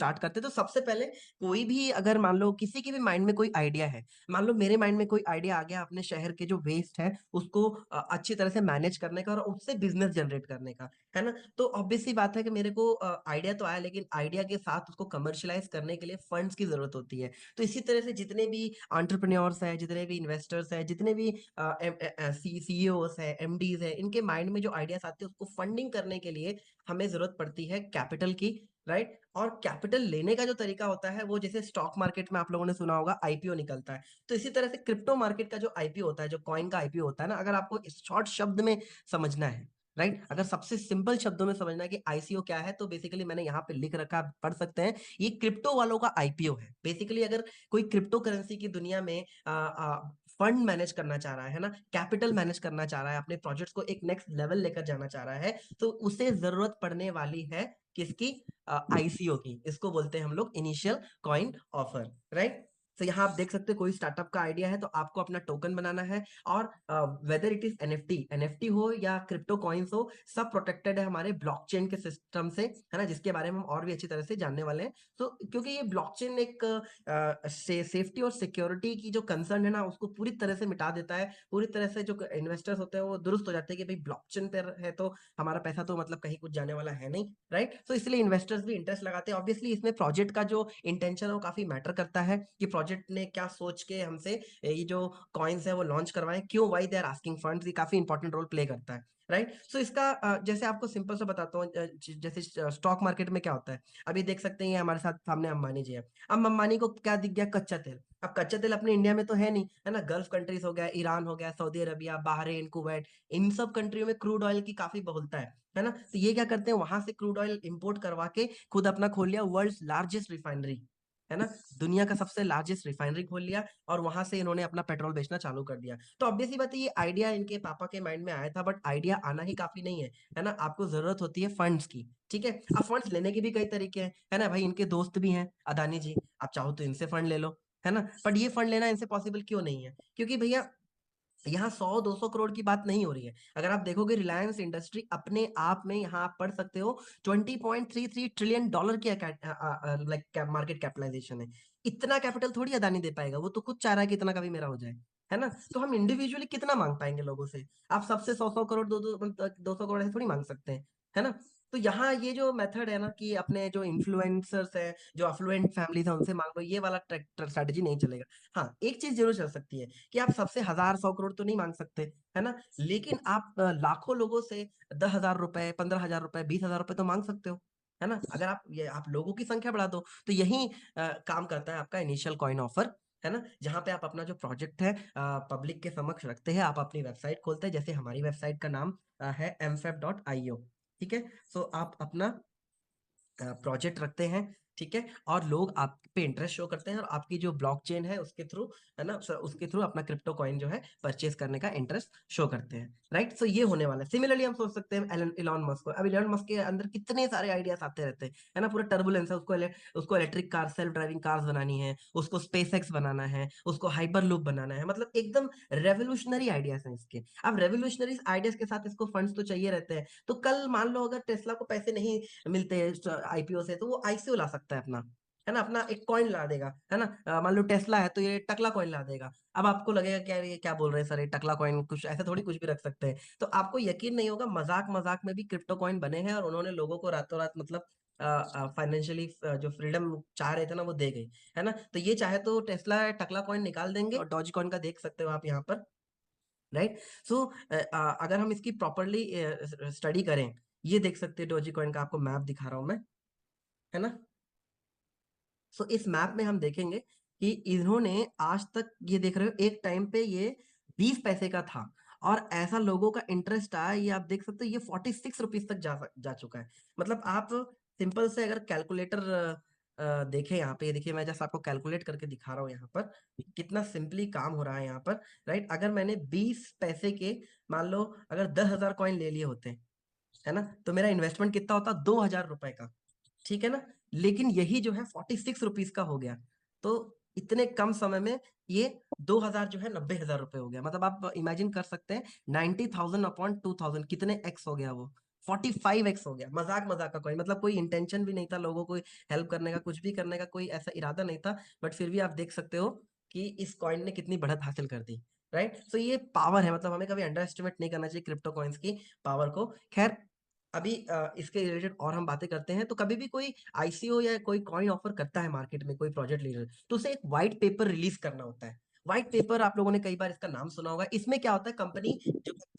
Start करते हैं, तो सबसे पहले कोई भी अगर मान लो किसी के भी माइंड में कोई आइडिया है, मान लो मेरे माइंड में कोई आइडिया आ गया अपने शहर के जो वेस्ट है उसको अच्छी तरह से मैनेज करने का और उससे बिजनेस जनरेट करने का, है ना। तो ऑब्वियस सी बात है कि मेरे को आइडिया तो आया, लेकिन आइडिया के साथ उसको कमर्शियलाइज करने के लिए फंड्स की जरूरत होती है। तो इसी तरह से जितने भी एंटरप्रेन्योर्स हैं, जितने भी इन्वेस्टर्स हैं, जितने भी सीईओस है, एमडीज है, इनके माइंड में जो आइडियाज आते हैं उसको फंडिंग करने के लिए हमें जरूरत पड़ती है कैपिटल की, राइट। और कैपिटल लेने का जो तरीका होता है वो जैसे स्टॉक मार्केट में आप लोगों ने सुना होगा आईपीओ निकलता है, तो इसी तरह से क्रिप्टो मार्केट का जो आईपीओ होता है, जो कॉइन का आईपीओ होता है ना, अगर आपको शॉर्ट शब्द में समझना है, राइट, अगर सबसे सिंपल शब्दों में समझना है कि आईसीओ क्या है, तो बेसिकली मैंने यहाँ पे लिख रखा, आप पढ़ सकते हैं, ये क्रिप्टो वालों का आईपीओ है। बेसिकली अगर कोई क्रिप्टो करेंसी की दुनिया में फंड मैनेज करना चाह रहा है ना, कैपिटल मैनेज करना चाह रहा है, अपने प्रोजेक्ट्स को एक नेक्स्ट लेवल लेकर जाना चाह रहा है, तो उसे जरूरत पड़ने वाली है किसकी? आईसीओ की। इसको बोलते हैं हम लोग इनिशियल कॉइन ऑफर, राइट। तो यहाँ आप देख सकते हैं कोई स्टार्टअप का आइडिया है तो आपको अपना टोकन बनाना है, और whether it is NFT NFT हो या क्रिप्टो कॉइन्स हो, सब प्रोटेक्टेड है हमारे ब्लॉकचेन के सिस्टम से, है ना, जिसके बारे में हम और भी अच्छी तरह से जानने वाले हैं। तो क्योंकि ये ब्लॉकचेन एक सेफ्टी और सिक्योरिटी की जो कंसर्न है ना, उसको पूरी तरह से मिटा देता है, पूरी तरह से जो इन्वेस्टर्स होते हैं वो दुरुस्त हो जाते हैं कि भाई ब्लॉकचेन पर है तो हमारा पैसा तो मतलब कहीं कुछ जाने वाला है नहीं, राइट। तो इसलिए इन्वेस्टर्स भी इंटरेस्ट लगाते हैं। ऑब्वियसली इसमें प्रोजेक्ट का जो इंटेंशन है वो काफी मैटर करता है कि प्रोजेक्ट ने क्या सोच के हमसे ये जो कॉइन्स है वो लॉन्च करवाएं, क्यों, why they are asking funds, ये काफी इंपॉर्टेंट रोल प्ले करता है, राइट। सो इसका जैसे आपको सिंपल से बताता हूँ, जैसे स्टॉक मार्केट में क्या होता है, अभी देख सकते हैं ये हमारे साथ सामने अंबानी जी है। अब अंबानी को क्या दिख गया? कच्चा तेल। अब कच्चा तेल अपने इंडिया में तो है नहीं, है ना, गल्फ कंट्रीज हो गया, ईरान हो गया, सऊदी अरबिया, बहरीन, कुवैत, इन सब कंट्रियों में क्रूड ऑयल की काफी बहुलता है ना। तो ये क्या करते हैं, वहां से क्रूड ऑयल इंपोर्ट करवा के खुद अपना खोल लिया वर्ल्ड लार्जेस्ट रिफाइनरी, है ना, दुनिया का सबसे लार्जेस्ट रिफाइनरी खोल लिया, और वहां से इन्होंने अपना पेट्रोल बेचना चालू कर दिया। तो ऑब्वियसली बात है ये आइडिया इनके पापा के माइंड में आया था, बट आइडिया आना ही काफी नहीं है ना, आपको जरूरत होती है फंड्स की, ठीक है। अब फंड्स लेने के भी कई तरीके हैं, है ना भाई, इनके दोस्त भी हैं अदानी जी, आप चाहो तो इनसे फंड ले लो, है ना। बट ये फंड लेना इनसे पॉसिबल क्यों नहीं है? क्योंकि भैया यहाँ 100-200 करोड़ की बात नहीं हो रही है। अगर आप देखोगे रिलायंस इंडस्ट्री अपने आप में, यहाँ आप पढ़ सकते हो, $20.33 ट्रिलियन की लाइक मार्केट कैपिटलाइजेशन है। इतना कैपिटल थोड़ी अदानी दे पाएगा, वो तो खुद चाह रहा है कि इतना कभी मेरा हो जाए, है ना। तो हम इंडिविजुअली कितना मांग पाएंगे लोगों से? आप सबसे 100-100 करोड़, 200 करोड़ ऐसे थोड़ी मांग सकते हैं, है ना। तो यहाँ ये जो मेथड है ना कि अपने जो इन्फ्लुएंसर्स है, जो अफ्लुएंट फैमिलीज है, उनसे मांग लो, ये वाला स्ट्रेटेजी नहीं चलेगा। हाँ, एक चीज जरूर चल सकती है कि आप सबसे 1000-100 करोड़ तो नहीं मांग सकते, है ना, लेकिन आप लाखों लोगों से 10,000 रुपए, 15,000 रुपए, 20,000 रुपए तो मांग सकते हो, है ना। अगर आप लोगों की संख्या बढ़ा दो, तो यही काम करता है आपका इनिशियल कॉइन ऑफर, है ना, जहां पे आप अपना जो प्रोजेक्ट है पब्लिक के समक्ष रखते हैं, आप अपनी वेबसाइट खोलते हैं, जैसे हमारी वेबसाइट का नाम है mfab.io, ठीक है। सो आप अपना प्रोजेक्ट रखते हैं, ठीक है, और लोग आप पे इंटरेस्ट शो करते हैं, और आपकी जो ब्लॉकचेन है उसके थ्रू, है ना, उसके थ्रू अपना क्रिप्टो कॉइन जो है परचेज करने का इंटरेस्ट शो करते हैं, राइट। सो ये होने वाला है। सिमिलरली हम सोच सकते हैं इलॉन मस्क को। अब इलॉन मस्क के अंदर कितने सारे आइडियाज आते रहते हैं, है ना, पूरा टर्बुलेंस है, उसको electric car, self driving cars बनानी है, उसको स्पेस एक्स बनाना है, उसको हाइपर लूप बनाना है, मतलब एकदम रेवोल्यूशनरी आइडियाज हैं इसके। अब रेवोल्यूशनरी आइडियाज के साथ इसको फंड्स तो चाहिए रहते हैं, तो कल मान लो अगर टेस्ला को पैसे नहीं मिलते हैं आईपीओ से, तो वो आईसीओ ला सकता है अपना, है ना, अपना एक कॉइन ला देगा, है ना। मान लो टेस्ला है तो ये टकला कॉइन ला देगा। अब आपको लगेगा क्या, ये क्या बोल रहे हैं सर, ये टकला कॉइन कुछ ऐसे थोड़ी कुछ भी रख सकते हैं, तो आपको यकीन नहीं होगा, मजाक मजाक में भी क्रिप्टो कॉइन बने हैं, और उन्होंने लोगों को रातों रात मतलब फाइनेंशियली जो फ्रीडम चाह रहे थे ना वो दे गई, है ना। तो ये चाहे तो टेस्ला टकला कॉइन निकाल देंगे, और डॉज कॉइन का देख सकते हो आप यहाँ पर, राइट। सो अगर हम इसकी प्रॉपरली स्टडी करें, ये देख सकते हैं डोजी कॉइन का, आपको मैप दिखा रहा हूं मैं, है ना। सो इस मैप में हम देखेंगे कि इन्होंने आज तक, ये देख रहे हो, एक टाइम पे ये 20 पैसे का था, और ऐसा लोगों का इंटरेस्ट आया, ये आप देख सकते हो, ये 46 रुपीज तक जा चुका है। मतलब आप सिंपल से अगर कैलकुलेटर देखें यहाँ पे, ये देखिए, मैं जैसे आपको कैलकुलेट करके दिखा रहा हूँ यहाँ पर, कितना सिंपली काम हो रहा है यहाँ पर, राइट। अगर मैंने 20 पैसे के, मान लो अगर 10,000 कॉइन ले लिए होते, है ना, तो मेरा इन्वेस्टमेंट कितना होता? 2,000 रुपए का, ठीक है ना। लेकिन यही जो है 46 रुपीज का हो गया, तो इतने कम समय में ये 2,000 जो है 90,000 रुपए हो गया। मतलब आप इमेजिन कर सकते हैं, 90,000 अपॉन 2,000 कितने एक्स हो गया वो, 45x हो गया, मजाक मजाक का कॉइन, मतलब कोई इंटेंशन भी नहीं था लोगों को हेल्प करने का, कुछ भी करने का कोई ऐसा इरादा नहीं था, बट फिर भी आप देख सकते हो कि इस कॉइन ने कितनी बढ़त हासिल कर दी। राइट, सो ये पावर है, मतलब हमें कभी अंडर एस्टिमेट नहीं करना चाहिए क्रिप्टो कॉइन्स की पावर को। खैर, अभी इसके रिलेटेड और हम बातें करते हैं। तो कभी भी कोई आईसीओ या कोई कॉइन ऑफर करता है मार्केट में, कोई प्रोजेक्ट लीडर, तो उसे एक व्हाइट पेपर रिलीज करना होता है। व्हाइट पेपर आप लोगों ने कई बार इसका नाम सुना होगा। इसमें क्या होता है,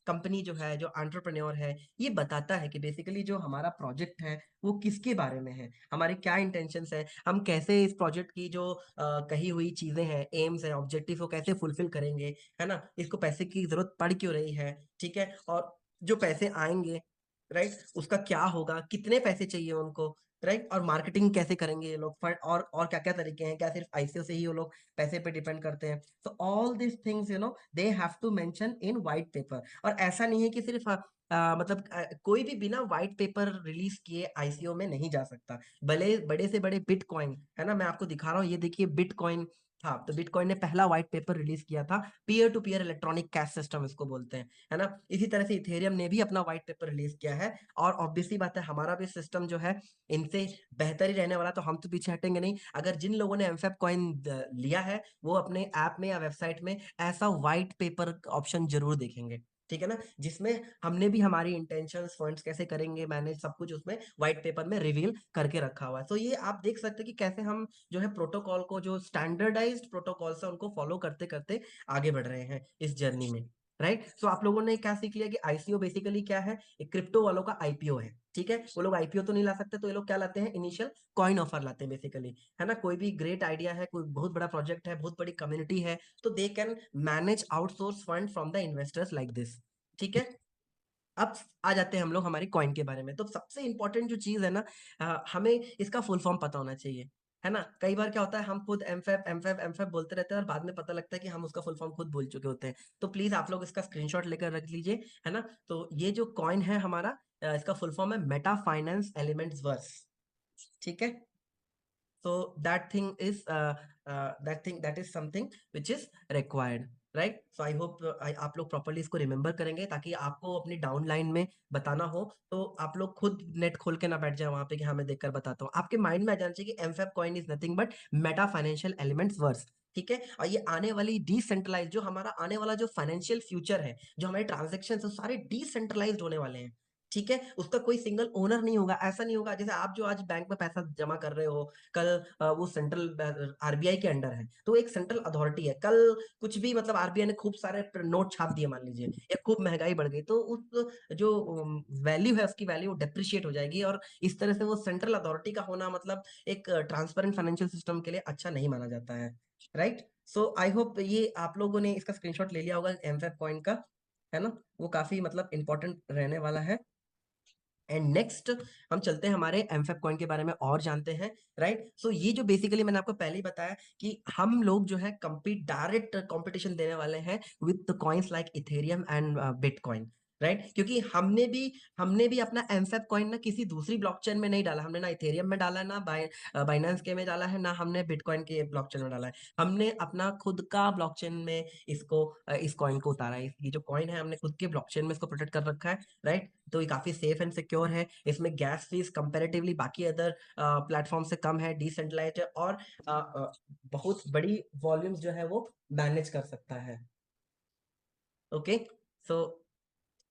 कंपनी जो है, जो एंटरप्रेन्योर है, ये बताता है कि बेसिकली जो हमारा प्रोजेक्ट है वो किसके बारे में है, हमारे क्या इंटेंशंस है, हम कैसे इस प्रोजेक्ट की जो कही हुई चीजें हैं, एम्स है, ऑब्जेक्टिव को कैसे फुलफिल करेंगे, है ना, इसको पैसे की जरूरत पड़ क्यों रही है, ठीक है, और जो पैसे आएंगे, राइट, उसका क्या होगा, कितने पैसे चाहिए उनको, राइट, और मार्केटिंग कैसे करेंगे ये लोग, फंड और क्या क्या तरीके हैं, क्या सिर्फ आईसीओ से ही वो लोग पैसे पे डिपेंड करते हैं। तो all this things they have to mention in white paper. और ऐसा नहीं है कि सिर्फ मतलब कोई भी बिना व्हाइट पेपर रिलीज किए आईसीओ में नहीं जा सकता। भले बड़े से बड़े बिटकॉइन, है ना, मैं आपको दिखा रहा हूँ, ये देखिए बिटकॉइन था, तो बिटकॉइन ने पहला व्हाइट पेपर रिलीज किया था, peer to peer electronic cash system इसको बोलते हैं, है ना। इसी तरह से इथेरियम ने भी अपना व्हाइट पेपर रिलीज किया है। और ऑब्वियसली बात है, हमारा भी सिस्टम जो है इनसे बेहतर ही रहने वाला, तो हम तो पीछे हटेंगे नहीं। अगर जिन लोगों ने एमफैप कॉइन लिया है, वो अपने ऐप में या वेबसाइट में ऐसा व्हाइट पेपर ऑप्शन जरूर देखेंगे, ठीक है ना, जिसमें हमने भी हमारी इंटेंशंस, फंड्स कैसे करेंगे मैनेज, सब कुछ उसमें व्हाइट पेपर में रिवील करके रखा हुआ है। तो ये आप देख सकते हैं कि कैसे हम जो है प्रोटोकॉल को, जो स्टैंडर्डाइज्ड प्रोटोकॉल है, उनको फॉलो करते करते आगे बढ़ रहे हैं इस जर्नी में। राइट, सो आप लोगों ने क्या सीख लिया कि आईसीओ बेसिकली क्या है, एक क्रिप्टो वालों का आईपीओ है, ठीक है। वो लोग आईपीओ तो नहीं ला सकते, तो ये लोग क्या लाते हैं, इनिशियल कॉइन ऑफर लाते हैं बेसिकली, है ना। कोई भी ग्रेट आइडिया है, कोई बहुत बड़ा प्रोजेक्ट है, बहुत बड़ी कम्युनिटी है, तो they can manage outsource fund from the investors like this, ठीक है। अब आ जाते हैं हम लोग हमारी कॉइन के बारे में। तो सबसे इंपॉर्टेंट जो चीज है ना, हमें इसका फुल फॉर्म पता होना चाहिए, है ना। कई बार क्या होता है, हम खुद एमफैप एमफैप एमफैप बोलते रहते हैं और बाद में पता लगता है कि हम उसका फुल फॉर्म खुद भूल चुके होते हैं। तो प्लीज आप लोग इसका स्क्रीनशॉट लेकर रख लीजिए, है ना। तो ये जो कॉइन है हमारा, इसका फुल फॉर्म है मेटा फाइनेंस एलिमेंट्स वर्स, ठीक है। So that thing is that is something which is required, right? So I hope आप लोग प्रॉपर्ली इसको रिमेम्बर करेंगे, ताकि आपको अपनी डाउन लाइन में बताना हो तो आप लोग खुद नेट खोल के ना बैठ जाए वहां पे कि हाँ मैं देखकर बताता हूँ। आपके माइंड में आ जाना चाहिए कि एमफैप coin is nothing but meta financial elements verse, ठीक है। और ये आने वाली डिसेंट्रलाइज, जो हमारा आने वाला जो फाइनेंशियल फ्यूचर है, जो हमारे ट्रांजेक्शन है, सारे डिसेंट्रलाइज्ड होने वाले हैं, ठीक है। उसका कोई सिंगल ओनर नहीं होगा। ऐसा नहीं होगा जैसे आप जो आज बैंक में पैसा जमा कर रहे हो, कल वो सेंट्रल आरबीआई के अंडर है, तो एक सेंट्रल अथॉरिटी है, कल कुछ भी मतलब आरबीआई ने खूब सारे नोट छाप दिए मान लीजिए, या खूब महंगाई बढ़ गई, तो उस जो वैल्यू है, उसकी वैल्यू डिप्रिशिएट हो जाएगी। और इस तरह से वो सेंट्रल अथॉरिटी का होना मतलब एक ट्रांसपेरेंट फाइनेंशियल सिस्टम के लिए अच्छा नहीं माना जाता है। राइट, सो आई होप ये आप लोगों ने इसका स्क्रीनशॉट ले लिया होगा एमफैप कॉइन का, है ना। वो काफी मतलब इंपॉर्टेंट रहने वाला है। एंड नेक्स्ट हम चलते हैं हमारे एमफैप कॉइन के बारे में और जानते हैं। राइट, सो ये जो बेसिकली मैंने आपको पहले ही बताया कि हम लोग जो है कंपीट डायरेक्ट कंपटीशन देने वाले हैं with coins like Ethereum and bitcoin. Right, क्योंकि हमने भी अपना एमफैप कॉइन ना किसी दूसरी ब्लॉकचेन में नहीं डाला, हमने ना इथेरियम में डाला, ना बाइनेंस के में डाला है, ना हमने बिटकॉइन के ब्लॉकचेन में डाला है। हमने अपना खुद का ब्लॉकचेन में इसको इस कॉइन को उतारा है। ये जो कॉइन है हमने खुद के ब्लॉकचेन में इसको प्रोटेक्ट कर रखा है। राइट, तो ये काफी सेफ एंड सिक्योर है। इसमें गैस फीस कंपैरेटिवली बाकी अदर प्लेटफॉर्म से कम है, डिसेंट्रलाइज्ड है, और बहुत बड़ी वॉल्यूम्स जो है वो मैनेज कर सकता है। ओके, सो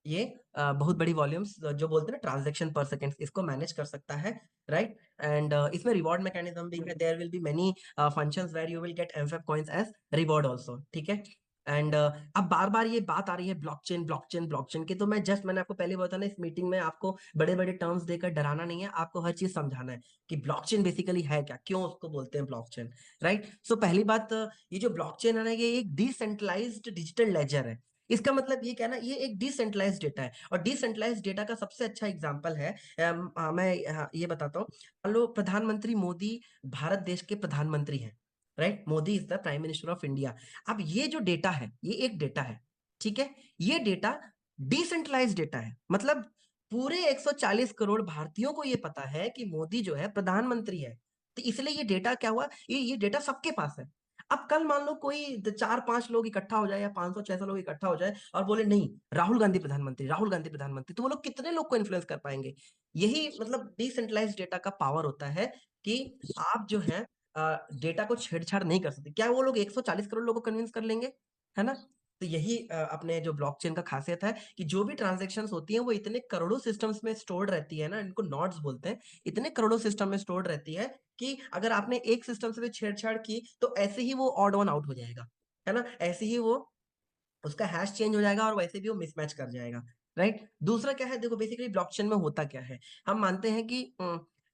ये बहुत बड़ी वॉल्यूम्स जो बोलते हैं ना ट्रांजैक्शन पर सेकंड, इसको मैनेज कर सकता है। राइट, एंड इसमें रिवॉर्ड मैकेनिज्म भी है। There will be many functions where you will get MFAP coins as reward also, ठीक है। एंड अब बार बार ये बात आ रही है ब्लॉकचेन ब्लॉकचेन ब्लॉकचेन की, तो मैंने आपको पहले बताया ना, इस मीटिंग में आपको बड़े बड़े टर्म्स देकर डराना नहीं है, आपको हर चीज समझाना है कि ब्लॉकचेन बेसिकली है क्या, क्यों उसको बोलते हैं ब्लॉकचेन। राइट, सो पहली बात, ये जो ब्लॉकचेन है ना, ये एक डिसेंट्रलाइज्ड डिजिटल लेजर है। इसका मतलब ये क्या ना, ये एक डिसेंट्रलाइज डेटा है, और डिसेंट्रलाइज डेटा का सबसे अच्छा एग्जांपल है, मैं ये बताता हूँ। मान लो प्रधानमंत्री मोदी भारत देश के प्रधानमंत्री हैं, right, Modi is the prime minister of India. अब ये जो डेटा है, ये एक डेटा है, ठीक है। ये डेटा डिसेंट्रलाइज डेटा है, मतलब पूरे 140 करोड़ भारतीयों को ये पता है कि मोदी जो है प्रधानमंत्री है, तो इसलिए ये डेटा क्या हुआ, ये डेटा सबके पास है। अब कल मान लो कोई 4-5 लोग इकट्ठा हो जाए या 500-600 लोग इकट्ठा हो जाए और बोले नहीं, राहुल गांधी प्रधानमंत्री, राहुल गांधी प्रधानमंत्री, तो वो लोग कितने लोग को इन्फ्लुएंस कर पाएंगे? यही मतलब डिसेंट्रलाइज्ड डेटा का पावर होता है कि आप जो है डेटा को छेड़छाड़ नहीं कर सकते। क्या वो लोग 140 करोड़ लोगों को कन्विंस कर लेंगे? है ना? तो यही अपने जो ब्लॉकचेन का खासियत है कि जो भी ट्रांजैक्शंस होती हैं वो इतने करोड़ों सिस्टम्स में स्टोर्ड रहती है ना, इनको नोड्स बोलते हैं, इतने करोड़ों सिस्टम में स्टोर्ड रहती है कि अगर आपने एक सिस्टम से भी छेड़छाड़ की तो ऐसे ही वो ऑड वन आउट हो जाएगा, है ना? ऐसे ही वो उसका हैश चेंज हो जाएगा और वैसे भी वो मिसमैच कर जाएगा, राइट? दूसरा क्या है, देखो बेसिकली ब्लॉकचेन में होता क्या है, हम मानते हैं कि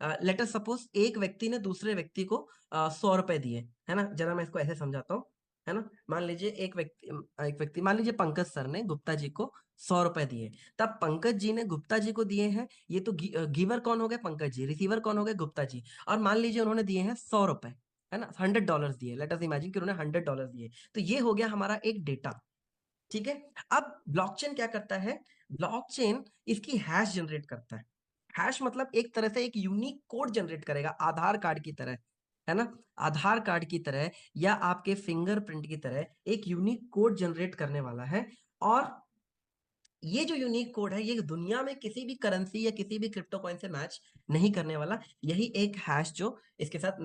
लेट अस सपोज एक व्यक्ति ने दूसरे व्यक्ति को 100 रुपए दिए, है ना? जरा मैं इसको ऐसे समझाता हूँ, है ना? मान लीजिए एक व्यक्ति मान लीजिए पंकज सर ने गुप्ता जी को 100 रुपए दिए, तब पंकज जी ने गुप्ता जी को दिए हैं, ये तो गिवर कौन हो गए? पंकज जी। रिसीवर कौन हो गए? गुप्ता जी। और मान लीजिए उन्होंने दिए हैं 100 रुपए, है ना? $100 दिए, लेट अस इमेजिन कि उन्होंने $100 दिए, तो ये हो गया हमारा एक डेटा, ठीक है? अब ब्लॉकचेन क्या करता है? ब्लॉकचेन इसकी हैश जनरेट करता है। हैश मतलब एक तरह से एक यूनिक कोड जनरेट करेगा, आधार कार्ड की तरह, है ना? आधार कार्ड की तरह या आपके फिंगरप्रिंट की तरह एक यूनिक कोड जनरेट करने वाला है। और ये जो यूनिक कोड है, ये दुनिया में किसी भी करेंसी या किसी भी क्रिप्टो कॉइन से मैच नहीं करने वाला। यही एक हैश जो इसके साथ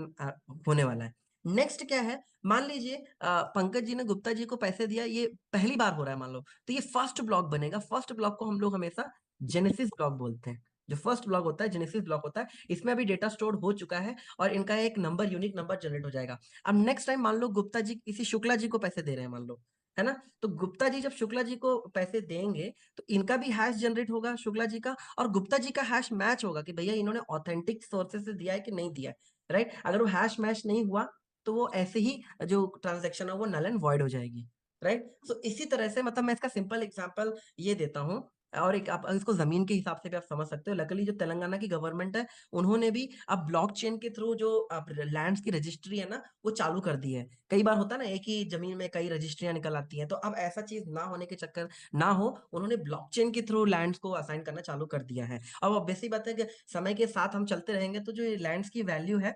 होने वाला है। नेक्स्ट क्या है, मान लीजिए पंकज जी ने गुप्ता जी को पैसे दिया, ये पहली बार हो रहा है मान लो, तो ये फर्स्ट ब्लॉक बनेगा। फर्स्ट ब्लॉक को हम लोग हमेशा जेनेसिस ब्लॉक बोलते हैं। जो फर्स्ट ब्लॉक होता है जेनेसिस ब्लॉक होता है, इसमें अभी डेटा स्टोर हो चुका है और इनका एक नंबर, यूनिक नंबर जनरेट हो जाएगा। अब नेक्स्ट टाइम मान लो गुप्ता जी किसी शुक्ला जी को पैसे दे रहे हैं मान लो, है ना? तो गुप्ता जी जब शुक्ला जी को पैसे देंगे तो इनका भी हैश जनरेट होगा शुक्ला जी का, और गुप्ता जी का हैश मैच होगा कि भैया इन्होंने ऑथेंटिक सोर्सेज से दिया है कि नहीं दिया है, राइट? अगर वो हैश मैच नहीं हुआ तो वो ऐसे ही जो ट्रांजैक्शन है वो नल एंड वॉइड हो जाएगी, राइट? सो इसी तरह से मतलब मैं इसका सिंपल एग्जांपल ये देता हूँ, और एक आप इसको जमीन के हिसाब से भी आप समझ सकते हो। लकीली जो तेलंगाना की गवर्नमेंट है, उन्होंने भी अब ब्लॉकचेन के थ्रू जो लैंड्स की रजिस्ट्री है ना, वो चालू कर दी है। कई बार होता है ना, एक ही जमीन में कई रजिस्ट्रियां निकल आती हैं, तो अब ऐसा चीज ना होने के चक्कर ना हो, उन्होंने ब्लॉकचेन के थ्रू लैंड्स को असाइन करना चालू कर दिया है। अब ऑब्वियसली बात है कि समय के साथ हम चलते रहेंगे तो जो लैंड्स की वैल्यू है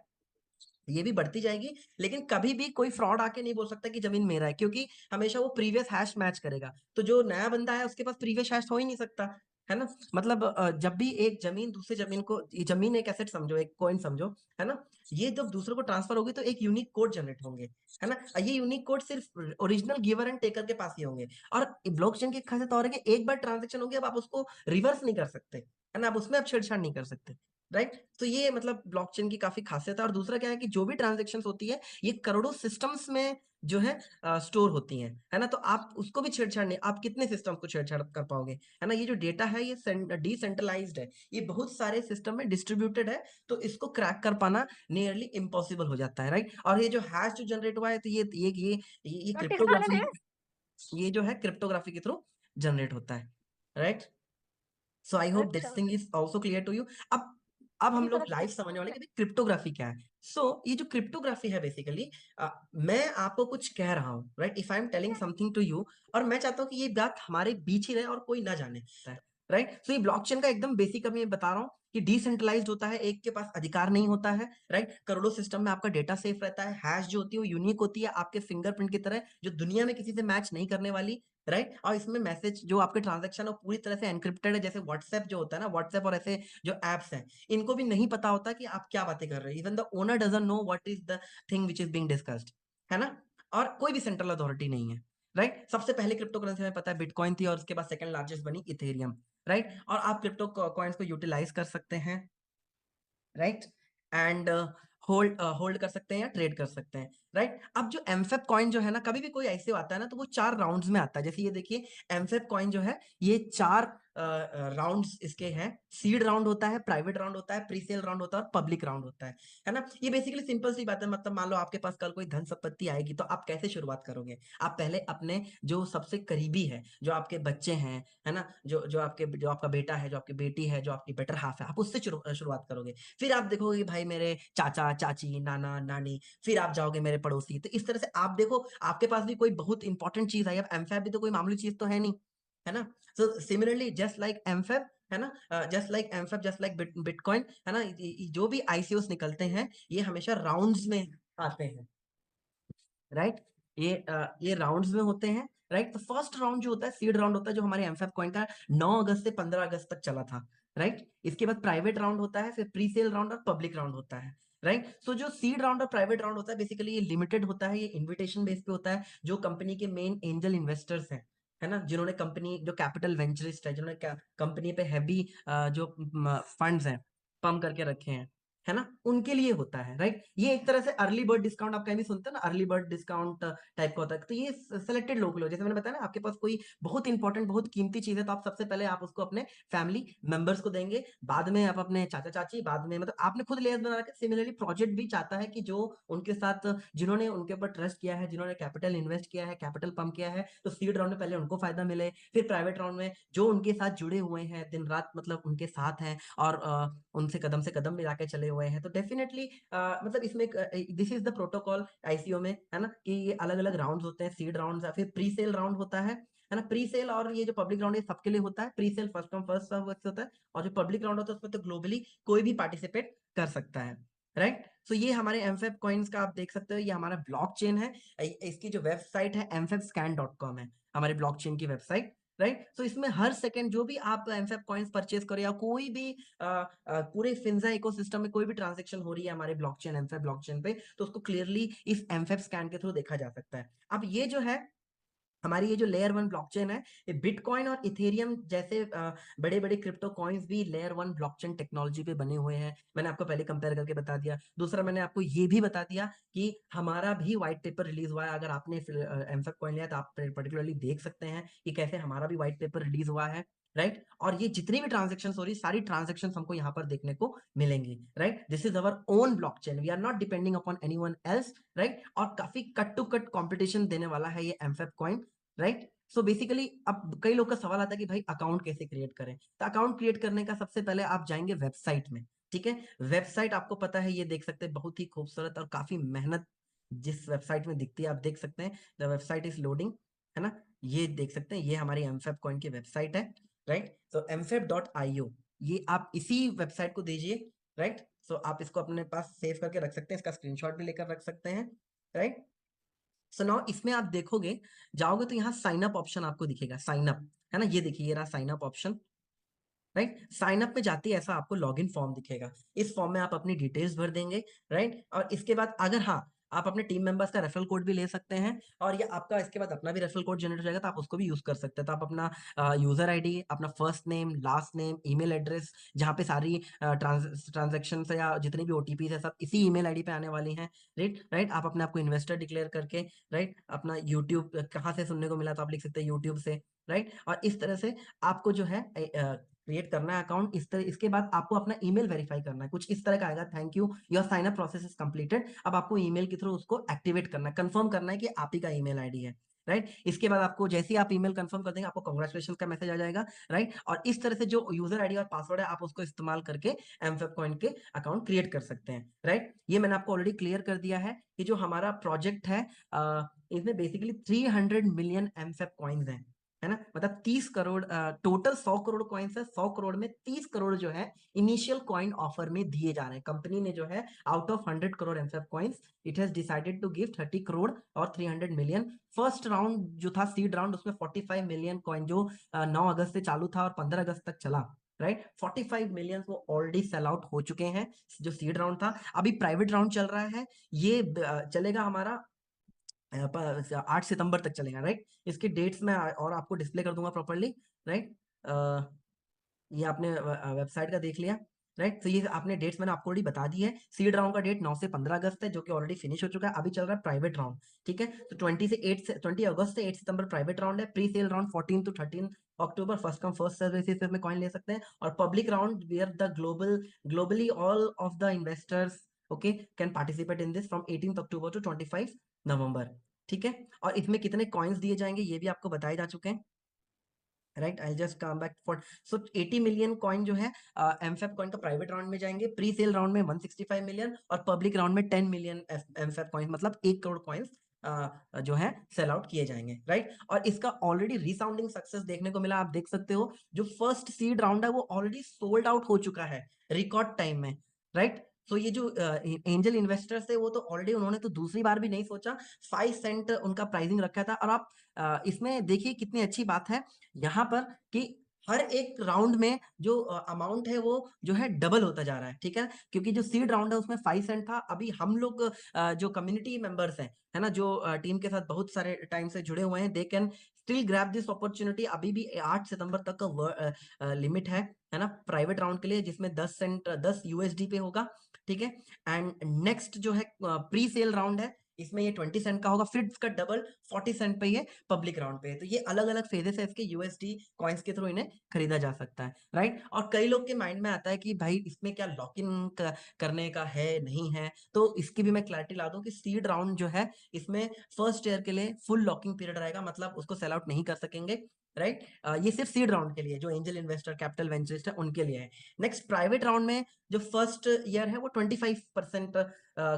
ये भी बढ़ती जाएगी, लेकिन कभी भी कोई फ्रॉड आके नहीं बोल सकता कि जमीन मेरा है, क्योंकि हमेशा वो प्रीवियस हैश मैच करेगा। तो जो नया बंदा है उसके पास प्रीवियस हैश हो ही नहीं सकता, है ना? मतलब जब भी एक जमीन दूसरी जमीन को, ये जमीन एक एसेट समझो, एक कॉइन समझो, है ना? ये जब दूसरों को ट्रांसफर होगी तो एक यूनिक कोड जनरेट होंगे, है ना? ये यूनिक कोड सिर्फ ओरिजिनल गिवर एंड टेकर के पास ही होंगे। और ब्लॉकचेन की खासियत और है कि एक बार ट्रांजेक्शन हो गया, अब आप उसको रिवर्स नहीं कर सकते, है ना? आप उसमें अब छेड़छाड़ नहीं कर सकते, राइट? तो ये मतलब ब्लॉकचेन की काफी खासियत है। और दूसरा क्या है कि जो भी ट्रांजेक्शन होती है ये करोड़ों सिस्टम्स में जो है स्टोर होती हैं, है ना? तो आप उसको भी छेड़छाड़ नहीं, आप कितने सिस्टम को छेड़छाड़ कर पाओगे, है ना? ये जो डेटा है ये डिसेंट्रलाइज्ड है, ये बहुत सारे सिस्टम में डिस्ट्रीब्यूटेड है, तो इसको क्रैक कर पाना नियरली इम्पॉसिबल हो जाता है, राइट? और ये जो हैश जो जनरेट हुआ है, तो ये रोटी खा क्रिप्टोग्राफी, ले। ये जो है क्रिप्टोग्राफी के थ्रू जनरेट होता है, राइट? सो आई होप अच्छा। This thing is also clear to you. अब हम जी लोग समझ लाइव समझने वाले गए। कि क्रिप्टोग्राफी क्या है। सो ये जो क्रिप्टोग्राफी है बेसिकली, मैं आपको कुछ कह रहा हूँ, right? If I am telling something to you, और मैं चाहता हूँ कि ये बात हमारे बीच ही रहे और कोई ना जाने, राइट? सो ये ब्लॉकचेन का एकदम बेसिक अभी मैं बता रहा हूँ कि डिसेंट्रलाइज्ड होता है, एक के पास अधिकार नहीं होता है, राइट? करोड़ों सिस्टम में आपका डेटा सेफ रहता है, हैश जो होती है वो यूनिक होती है, आपके फिंगरप्रिंट की तरह, जो दुनिया में किसी से मैच नहीं करने वाली, राइट? और इसमें मैसेज जो आपके ट्रांजैक्शन है वो पूरी तरह से एनक्रिप्टेड है। जैसे व्हाट्सएप जो होता है ना, व्हाट्सएप और ऐसे जो एप्स हैं, इनको भी नहीं पता होता कि आप क्या बातें कर रहे हो। Even the owner doesn't know what is the thing which is being discussed, है ना? और कोई भी सेंट्रल अथॉरिटी नहीं है, राइट? सबसे पहले क्रिप्टो करेंसी हमें पता है बिटकॉइन थी, और उसके बाद सेकंड लार्जेस्ट बनी इथेरियम, राइट? और आप क्रिप्टो कॉइन्स को यूटिलाइज कर सकते हैं, राइट? एंड होल्ड होल्ड कर सकते हैं या ट्रेड कर सकते हैं, राइट? अब जो एमफेप कॉइन जो है ना, कभी भी कोई ऐसे आता है ना तो वो 4 राउंड्स में आता है। जैसे ये देखिए, एमफेप कॉइन जो है ये 4 राउंड्स इसके हैं। सीड राउंड होता है, प्राइवेट राउंड होता है, प्री सेल राउंड होता है और पब्लिक राउंड होता है ना? ये बेसिकली सिंपल सी बात है। मतलब मान लो आपके पास कल कोई धन संपत्ति आएगी तो आप कैसे शुरुआत करोगे? आप पहले अपने जो सबसे करीबी है, जो आपके बच्चे हैं, है ना, जो आपका बेटा है, जो आपकी बेटी है, जो आपकी बेटर हाफ है, आप उससे शुरुआत करोगे। फिर आप देखोगे कि भाई मेरे चाचा चाची नाना नानी, फिर आप जाओगे मेरे पड़ोसी। तो इस तरह से आप देखो, आपके पास भी कोई बहुत इंपॉर्टेंट चीज है। अब एमफैब भी तो कोई मामूली चीज तो है नहीं, है ना? So similarly just like MFAB, है ना, just like MFAB, just like bitcoin, है ना, जो भी आईसीओस निकलते हैं ये हमेशा राउंड्स में आते हैं। राइट। ये राउंड्स में होते हैं, राइट। तो फर्स्ट राउंड जो होता है सीड राउंड होता है, जो हमारे एमफैप कॉइन का 9 अगस्त से 15 अगस्त तक चला था, राइट। इसके बाद प्राइवेट राउंड होता है, फिर प्री सेल राउंड और पब्लिक राउंड होता है, राइट। सो जो सीड राउंड और प्राइवेट राउंड होता है बेसिकली ये लिमिटेड होता है, ये इन्विटेशन बेस पे होता है, जो कंपनी के मेन एंजल इन्वेस्टर्स हैं, है ना, जिन्होंने कंपनी जो कैपिटल वेंचरिस्ट है, जिन्होंने कंपनी पे हैवी जो फंड्स हैं पम्प करके रखे हैं, है ना, उनके लिए होता है, राइट। ये एक तरह से अर्ली बर्ड डिस्काउंट आप कहीं भी सुनते हैं ना, अर्ली बर्ड डिस्काउंट टाइप का होता है। तो ये सिलेक्टेड लोग जैसे मैंने बताया ना, आपके पास कोई बहुत इंपॉर्टेंट बहुत कीमती चीज है, तो आप सबसे पहले आप उसको अपने फैमिली मेंबर्स को देंगे, बाद में आप अपने चाचा चाची, बाद में मतलब आपने खुद लेयर्स बना रखे। सिमिलरली प्रोजेक्ट भी चाहता है कि जो उनके साथ जिन्होंने उनके ऊपर ट्रस्ट किया है, जिन्होंने कैपिटल इन्वेस्ट किया है, कैपिटल पंप किया है, तो सीड राउंड में पहले उनको फायदा मिले, फिर प्राइवेट राउंड में जो उनके साथ जुड़े हुए हैं दिन रात, मतलब उनके साथ हैं और उनसे कदम से कदम मिला के चले हुए हैं, तो डेफिनेटली मतलब इसमें this is the protocol ICO में, है ना, कि ये अलग अलग राउंड होते हैं, सीड राउंड या फिर प्री सेल राउंड होता है ना। प्री सेल और ये जो पब्लिक राउंड है सबके लिए होता है। Pre sale first come first serve होता है, और जो पब्लिक राउंड होता है उसमें तो ग्लोबली कोई भी पार्टिसिपेट कर सकता है, राइट। सो ये हमारे एमफेब कॉइन्स का आप देख सकते हो, ये हमारा ब्लॉकचेन है। इसकी जो वेबसाइट है mfebscan.com है, हमारे ब्लॉकचेन की वेबसाइट, राइट। तो इसमें हर सेकंड जो भी आप एमफेब कॉइन्स परचेज करो या कोई भी पूरे फिंजा इकोसिस्टम में कोई भी ट्रांजेक्शन हो रही है हमारे ब्लॉकचेन एमफेब ब्लॉकचेन पे, तो उसको क्लियरली इस एमफेब स्कैन के थ्रू देखा जा सकता है। अब ये जो है हमारी ये जो लेयर वन ब्लॉकचेन है, ये बिटकॉइन और इथेरियम जैसे बड़े बड़े क्रिप्टो कॉइन्स भी लेयर वन ब्लॉकचेन टेक्नोलॉजी पे बने हुए हैं। मैंने आपको पहले कंपेयर करके बता दिया। दूसरा मैंने आपको ये भी बता दिया कि हमारा भी व्हाइट पेपर रिलीज हुआ है। अगर आपने एमफेब कॉइन लिया तो आप पर्टिकुलरली देख सकते हैं कि कैसे हमारा भी व्हाइट पेपर रिलीज हुआ है, राइट। और ये जितनी भी ट्रांजेक्शन हो रही सारी ट्रांजेक्शन हमको यहाँ पर देखने को मिलेंगी, right. This is our own blockchain, we are not depending upon anyone else, right. और काफी कट टू कट कॉम्पिटिशन देने वाला है ये एमफेब कॉइन, राइट। सो बेसिकली अब कई लोग का सवाल आता है कि भाई अकाउंट कैसे क्रिएट करें। तो अकाउंट क्रिएट करने का सबसे पहले आप जाएंगे वेबसाइट में, ठीक है। वेबसाइट आपको पता है, ये देख सकते हैं, बहुत ही खूबसूरत और काफी मेहनत जिस वेबसाइट में दिखती है, आप देख सकते हैं द वेबसाइट इज लोडिंग, है ना। ये देख सकते हैं, ये हमारी एमफेब कॉइन की वेबसाइट है, राइट। सो mfeb.io, ये आप इसी वेबसाइट को दीजिए, राइट। सो आप इसको अपने पास सेव करके रख सकते हैं, इसका स्क्रीनशॉट भी लेकर रख सकते हैं, राइट। सो नाउ इसमें आप देखोगे, जाओगे तो यहाँ साइन अप ऑप्शन आपको दिखेगा, साइन अप, है ना, ये देखिए, ये रहा sign up option, right. Sign up में जाते ही ऐसा आपको लॉगिन फॉर्म दिखेगा। इस फॉर्म में आप अपनी डिटेल्स भर देंगे, राइट। और इसके बाद अगर हाँ, आप अपने टीम मेंबर्स का रेफरल कोड भी ले सकते हैं, और ये आपका इसके बाद अपना भी रेफरल कोड जनरेट हो जाएगा, तो आप उसको भी यूज कर सकते हैं। तो आप अपना यूजर आईडी, अपना first name, last name, email address, जहाँ पे सारी ट्रांजेक्शन या जितनी भी ओटीपी है सब इसी ईमेल आईडी पे आने वाली हैं, राइट, राइट। आप अपने आप को इन्वेस्टर डिक्लेयर करके, राइट, अपना यूट्यूब कहाँ से सुनने को मिला तो आप लिख सकते हैं यूट्यूब से, राइट। और इस तरह से आपको जो है क्रिएट करना है अकाउंट। इस तरह इसके बाद आपको अपना ईमेल वेरीफाई करना है, कुछ इस तरह का आएगा, thank you your sign up process is completed. अब आपको ईमेल के थ्रू उसको एक्टिवेट करना है, कंफर्म करना है कि आप ही का ईमेल आईडी है, राइट। इसके बाद आपको जैसे ही आप ईमेल कंफर्म कर देंगे, आपको कांग्रेचुलेशन का मैसेज आ जाएगा, राइट। और इस तरह से जो यूजर आईडी और पासवर्ड है आप उसको इस्तेमाल करके एमफेब कॉइन के अकाउंट क्रिएट कर सकते हैं, राइट। ये मैंने आपको ऑलरेडी क्लियर कर दिया है कि जो हमारा प्रोजेक्ट है इसमें बेसिकली 300 मिलियन एमफेब कॉइन्स हैं, है ना, मतलब 30 करोड़, टोटल 100 करोड़ कॉइन्स है, 100 करोड़ में 30 करोड़ जो है इनिशियल कॉइन ऑफर में दिए जा रहे हैं। कंपनी ने जो है out of 100 crore MFAB coins it has decided to give 30 crore और 300 मिलियन। फर्स्ट राउंड जो था सीड राउंड, उसमें 45 मिलियन कॉइन जो 9 अगस्त से चालू था और 15 अगस्त तक चला, राइट। 45 मिलियन वो ऑलरेडी सेल आउट हो चुके हैं, जो सीड राउंड था। अभी प्राइवेट राउंड चल रहा है, ये चलेगा हमारा 8 सितंबर तक चलेगा, राइट। इसके डेट्स में और आपको डिस्प्ले कर दूंगा प्रॉपरली, राइट। ये आपने वेबसाइट का देख लिया, राइट। तो ये आपने डेट्स मैंने आपको ऑलरेडी बता दी है। सीड राउंड का डेट 9 से 15 अगस्त है, जो कि ऑलरेडी फिनिश हो चुका है। अभी चल रहा है प्राइवेट राउंड, ठीक है। तो 20 अगस्त से 8 सितंबर प्राइवेट राउंड है। Pre sale round 14 to 13 October, first come first serve basis पे कॉइन ले सकते हैं। और public round where the globally all of the investors, okay, can participate in this from 18 October to 25 November, ठीक है। और इसमें कितने कॉइन्स दिए जाएंगे ये भी आपको बताए जा चुके हैं, right. I just come back for, so 80 million coin जो है एमफेब कॉइन का प्राइवेट राउंड में जाएंगे। प्री सेल राउंड में 165 मिलियन और पब्लिक राउंड में 10 मिलियन एमफेब कॉइन, मतलब 1 करोड़ कॉइन्स जो है सेल आउट किए जाएंगे, राइट। और इसका ऑलरेडी रिसाउंडिंग सक्सेस देखने को मिला, आप देख सकते हो। जो फर्स्ट सीड राउंड है वो ऑलरेडी सोल्ड आउट हो चुका है रिकॉर्ड टाइम में, राइट। सो ये जो एंजल इन्वेस्टर्स है वो तो ऑलरेडी उन्होंने तो दूसरी बार भी नहीं सोचा, 5 सेंट उनका प्राइसिंग रखा था। और आप इसमें देखिए कितनी अच्छी बात है यहाँ पर कि हर एक राउंड में जो अमाउंट है वो जो है डबल होता जा रहा है, ठीक है? क्योंकि जो सीड राउंड है उसमें 5 सेंट था, अभी हम लोग जो कम्युनिटी मेंबर्स हैं, है ना? जो टीम के साथ बहुत सारे टाइम से जुड़े हुए हैं, they can still grab this opportunity. अभी भी 8 सितंबर तक का लिमिट है ना? प्राइवेट राउंड के लिए, जिसमें 10 सेंट 10 यूएसडी पे होगा, ठीक है? एंड नेक्स्ट जो है प्री सेल राउंड है, इसमें ये 20 सेंट का होगा, फिर इसका डबल 40 सेंट पे ये पब्लिक राउंड पे है। तो ये अलग-अलग फेजेस है इसके, यूएसडी कॉइन्स के थ्रू इन्हें खरीदा जा सकता है, राइट? और कई लोग के माइंड में आता है कि भाई इसमें क्या लॉक इन करने का है, नहीं है? तो इसकी भी मैं क्लैरिटी ला दूं कि सीड राउंड जो है इसमें फर्स्ट ईयर के लिए फुल लॉकिंग पीरियड रहेगा, मतलब उसको सेल आउट नहीं कर सकेंगे, राइट? ये सिर्फ सीड राउंड के लिए, जो एंजल इन्वेस्टर, कैपिटल वेंचरिस्ट है, उनके लिए है। नेक्स्ट प्राइवेट राउंड में जो फर्स्ट ईयर है वो 25%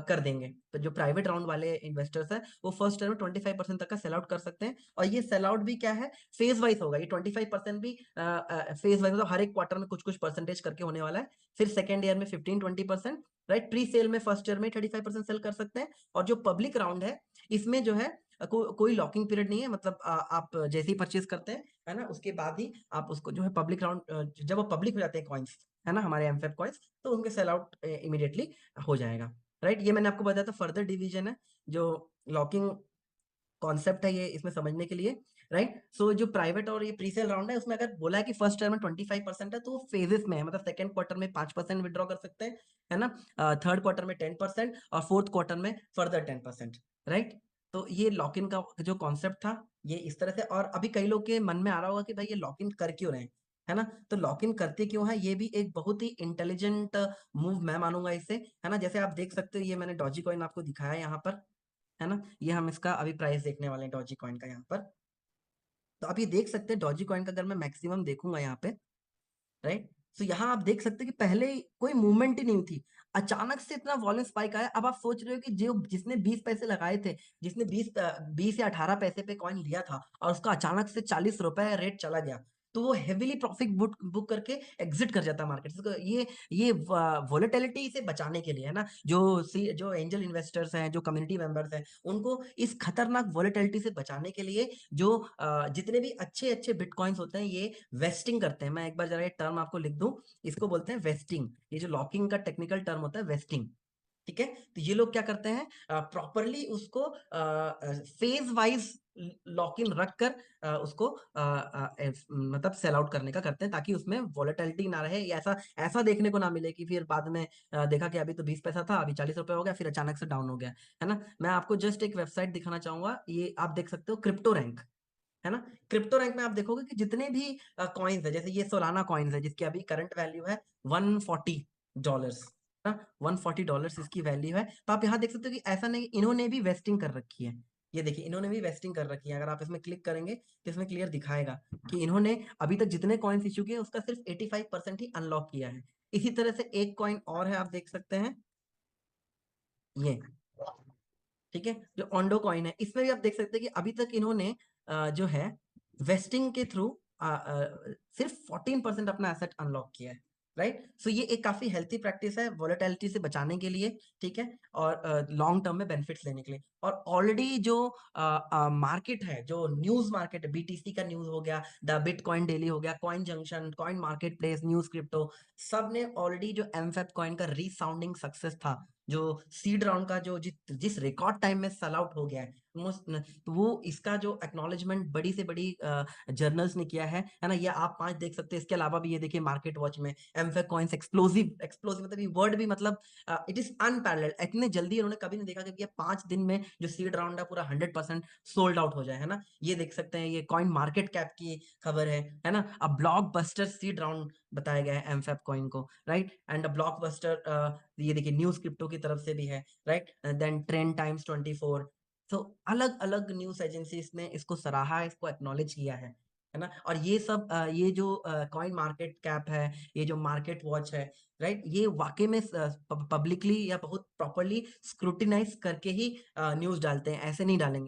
कर देंगे। तो जो प्राइवेट राउंड वाले इन्वेस्टर्स है वो फर्स्ट ईयर में 25% तक का सेल आउट कर सकते हैं। और ये सेल आउट भी क्या है, फेज वाइज होगा। ये 25% भी फेज वाइज, मतलब हर एक क्वार्टर में कुछ कुछ परसेंटेज करके होने वाला है। फिर सेकेंड ईयर में 15-20%, राइट? प्री सेल में फर्स्ट ईयर में 35% सेल कर सकते हैं। और जो पब्लिक राउंड है इसमें जो है कोई लॉकिंग पीरियड नहीं है, मतलब आप जैसे ही परचेज करते हैं, है ना, उसके बाद ही आप उसको जो है पब्लिक राउंड, जब वो पब्लिक हो जाते हैं कॉइन्स, है ना, हमारे एमफेब कॉइन्स, तो उनके सेल आउट इमीडिएटली हो जाएगा, राइट? ये मैंने आपको बताया था, फर्दर डिवीजन है जो लॉकिंग कॉन्सेप्ट है ये इसमें समझने के लिए, राइट? सो जो प्राइवेट और ये प्रीसेल राउंड है उसमें अगर बोला है कि फर्स्ट ईयर में 25% है, तो वो फेजेस में है, मतलब सेकंड क्वार्टर में 5% विड्रॉ कर सकते हैं, है ना? थर्ड क्वार्टर में 10% और फोर्थ क्वार्टर में फर्दर 10%, राइट? तो ये लॉक इन का जो कॉन्सेप्ट था ये इस तरह से। और अभी कई लोग के मन में आ रहा होगा कि भाई ये लॉक इन कर क्यों रहे हैं, है ना? तो लॉक इन करते क्यों है, ये भी एक बहुत ही इंटेलिजेंट मूव मैं मानूंगा इसे, है ना? जैसे आप देख सकते हो, ये मैंने डॉजी कॉइन आपको दिखाया है यहाँ पर, है ना? ये हम इसका अभी प्राइस देखने वाले हैं डॉजी कॉइन का यहाँ पर। तो आप ये देख सकते हैं डॉजी कॉइन का, अगर मैं मैक्सिमम देखूंगा यहाँ पे, राइट? तो यहाँ आप देख सकते हैं कि पहले कोई मूवमेंट ही नहीं थी, अचानक से इतना वॉल्यूम स्पाइक आया। अब आप सोच रहे हो कि जो जिसने 20 पैसे लगाए थे, जिसने 20 या 18 पैसे पे कॉइन लिया था और उसका अचानक से 40 रुपए रेट चला गया, तो वो हेविली प्रॉफिट बुक बुक करके एग्जिट कर जाता है मार्केट से। तो ये वोलेटिलिटी से बचाने के लिए, है ना, जो एंजल इन्वेस्टर्स हैं, जो कम्युनिटी मेंबर्स हैं, उनको इस खतरनाक वोलेटिलिटी से बचाने के लिए जो जितने भी अच्छे अच्छे बिटकॉइंस होते हैं ये वेस्टिंग करते हैं। मैं एक बार जरा ये टर्म आपको लिख दूं, इसको बोलते हैं वेस्टिंग। ये जो लॉकिंग का टेक्निकल टर्म होता है वेस्टिंग, ठीक है? तो ये लोग क्या करते हैं, प्रॉपरली उसको फेज वाइज लॉक इन रख कर उसको मतलब सेल आउट करने का करते हैं, ताकि उसमें वॉलेटिलिटी ना रहे। ये ऐसा ऐसा देखने को ना मिले कि फिर बाद में देखा कि अभी तो 20 पैसा था, अभी 40 रुपए हो गया, फिर अचानक से डाउन हो गया, है ना? मैं आपको जस्ट एक वेबसाइट दिखाना चाहूंगा, ये आप देख सकते हो, क्रिप्टो रैंक, है ना? क्रिप्टो रैंक में आप देखोगे कि जितने भी कॉइन्स है, जैसे ये सोलाना कॉइन्स है जिसकी अभी करंट वैल्यू है $140, ना, $140 इसकी वैल्यू है। तो आप यहाँ देख सकते हो कि ऐसा नहीं, इन्होंने भी वेस्टिंग कर रखी है। ये देखिए, इन्होंने भी वेस्टिंग कर रखी है। अगर आप इसमें क्लिक करेंगे तो इसमें क्लियर दिखाएगा कि इन्होंने अभी तक जितने कॉइन्स इश्यू किए उसका सिर्फ 85% ही अनलॉक किया है। इसी तरह से एक कॉइन और है, आप देख सकते हैं, ये, ठीक है, जो ओंडो कॉइन है, इसमें भी आप देख सकते हैं कि अभी तक इन्होंने जो है वेस्टिंग के थ्रू सिर्फ 14% अपना एसेट अनलॉक किया है, राइट? सो ये एक काफी हेल्थी प्रैक्टिस है वोलेटिलिटी से बचाने के लिए, ठीक है, और लॉन्ग टर्म में बेनिफिट्स लेने के लिए। और ऑलरेडी जो मार्केट है, जो न्यूज मार्केट है, बीटीसी का न्यूज हो गया, द बिटकॉइन डेली हो गया, coin junction, coin market place, news crypto, सब ने ऑलरेडी जो एमफेब कॉइन का रीसाउंडिंग सक्सेस था, जो सीड राउंड का जो जिस रिकॉर्ड टाइम में सेल आउट हो गया है, तो वो इसका जो एक्नॉलेजमेंट बड़ी से बड़ी जर्नल्स ने किया है ना? ये आप 5 देख सकते हैं। इसके अलावा भी ये देखिए, मार्केट वॉच में एमफेब कॉइन्स एक्सप्लोसिव एक्सप्लोसिव, मतलब ये वर्ड भी, मतलब इट इज अनपैरेलल्ड। इतने जल्दी उन्होंने कभी नहीं देखा कि ये 5 दिन में जो सीड राउंड है पूरा 100% सोल्ड आउट हो जाए, है ना? ये देख सकते हैं, ये कॉइन मार्केट कैप की खबर है ना? अब ब्लॉकबस्टर सीड राउंड बताया गया है एमफेब कॉइन को, राइट? एंड ब्लॉकबस्टर, ये देखिए न्यूज क्रिप्टो की तरफ से भी है, राइट? Then trend times 24। तो अलग अलग न्यूज एजेंसीज ने इसको सराहा, इसको एक्नॉलेज किया है ना? और ये सब ये जो कॉइन मार्केट कैप है, ये जो मार्केट वॉच है, राइट, ये वाकई में पब्लिकली या बहुत प्रॉपरली स्क्रूटिनाइज करके ही न्यूज डालते हैं, ऐसे नहीं डालेंगे।